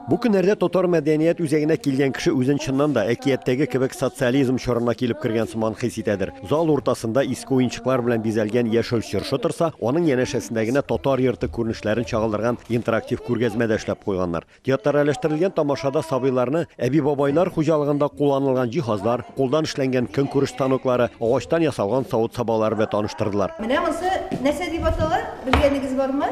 Bu günlerde татар мәдәният үзәгенә килгән кеше үзен чыннан да әкияттәге кебек социализм чорына килеп кергән сыман хис итәдер. Зал уртасында иске уенчыклар белән бизәлгән яшел чыршы торса, аның янәшәсендә генә татар йорты күренешләрен чагылдырган интерактив күргәзмәдә эшләп куйганнар. Театральләштерелгән тамашада сабыйларны әби-бабайлар хуҗалыгында кулланылган җиһазлар, кулдан эшләнгән көнкүреш станоклары, агачтан ясалган савыт сабалары белән таныштырдылар. Менә монсы нәрсә дип атала? Белгәнегез бармы?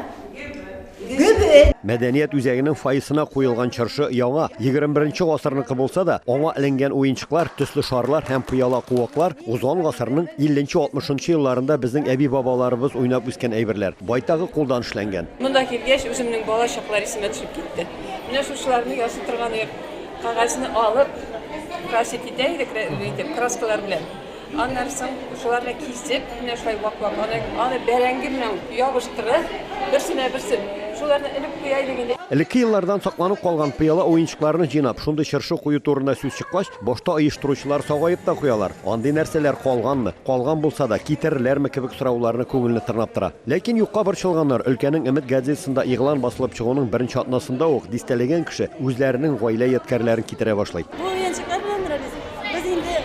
Гөбе. Мәдәният үзәгенең файсына куелган чыршы яңа 21-нче гасырныкы булса да, аңа эленгән уенчыклар, төсле шарлар һәм пыяла куаклар узган гасырның 50-60 елларында безнең әби-бабаларыбыз уйнап үскән әйберләр. Байтагы кулдан эшләнгән. Монда килгәч, үземнең бала чаклар исемә төшеп китте. Менә шушыларны ясый торган кагазны алып, красить итә идек, краскалар белән. Аннан соң шуларны кисеп, менә шулай вак-вак аны бәрәңге белән ябыштырып, берсенә-берсе шуларны элеп куя идек. Элекке еллардан сакланып калган пыяла уенчыкларны җыйнап, шундый чыршы кую турында сүз чыккач, башта оештыручылар сагаеп та куялар. Андый нәрсәләр калганмы? Калган булса да китерләрме кебек сорауларны күңелне тырнап тора. Ләкин юкка борчылганнар өлкәнең Өмет газетасында игълан басылып чыгуның беренче атнасында ук дистәләгән кеше үзләренең гаилә ядкәрләрен китерә башлый. Бу уенчыклар белән без инде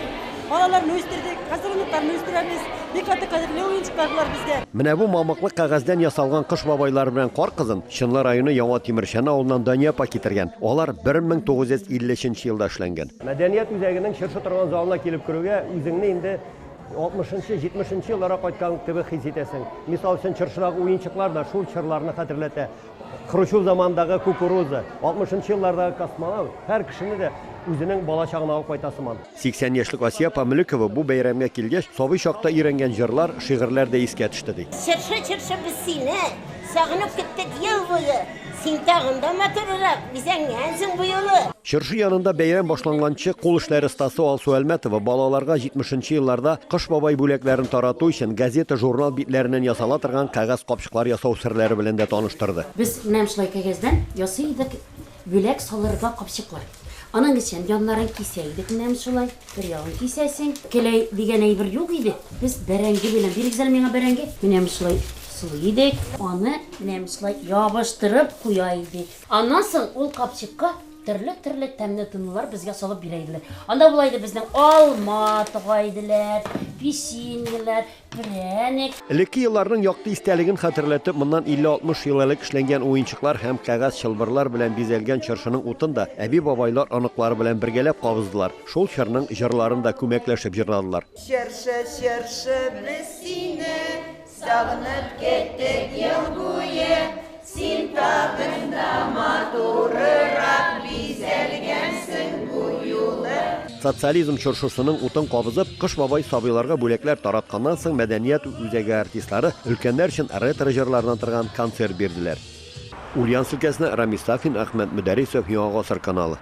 балаларны үстердек, казырынлыкларны үстерәбез. Бик кадерле уенчыклар булар бездә. Менә бу мамыклы кагаздан ясалган кыш бабайлар белән кар кызын Чынлы районы Яңа Тимершән авылыннан Дания апа китергән. Алар 1950 елда эшләнгән. Мәдәният үзәгенең чыршы торган залына килеп керүгә үзеңне инде 60-70 елларга кайткан кебек хис итәсең. Мисал өчен чыршыдагы уенчыклар да шул чырларны хәтерләтә. Хрущев замандагы кукуруза, 60 еллардагы космонавт һәр кешене дә үзенең бала чагына алып кайта сыман. 80 яшьлек Асия Памлыкова бу бәйрәмгә килгәч, сабый чакта өйрәнгән җырлар, шигырьләр дә искә төште ди. Чыршы без сине сагынып киттек ел буе. Син тагында матуррак, бизәңгәнсең бу юлы. Чыршы янында бәйрәм башланганчы кул эшләре стасы Алсу Әлмәтова балаларга 70 елларда кыш бабай бүләкләрен тарату өчен газета, журнал битләреннән ясала торган кагаз капчыклар ясау серләре белән дә таныштырды. Без менә шулай кагаздан ясый идек бүләк салырга капчыклар. Аның өчен яннарын кисә идек менә шулай. Бер ягын кисәсең, келәй дигән әйбер юк иде. Без бәрәңге белән бирегзәл миңа бәрәңге. Менә шулай идек, аны менә шулай ябыштырып куя идек. Аннан соң ул капчыкка төрле тәмле тынлар безгә салып бирәйделәр. Анда булайды безнең алма тугайдылар, печеньеләр, пряник. Элекке елларның якты истәлеген хәтерләтеп, моннан 50-60 ел элек эшләнгән уенчыклар һәм кагаз чылбырлар белән бизәлгән чыршының утында әби-бабайлар аныклары белән бергәләп кабыздылар. Шул чырның җырларын да күмәкләшеп җырладылар. Чыршы без сине сагынып киттек ел буе. Син тагында матуррак бизәлгәнсең бу юлы. Социализм чыршысының утын кабызып, кыш бабай сабыйларга бүләкләр таратканнан соң мәдәният үзәге артистлары өлкәннәр өчен ретро җырлардан торган концерт бирделәр. Ульян өлкәсенә Рамис Сафин, Әхмәт Мөдәрисов, Яңа Гасыр каналы.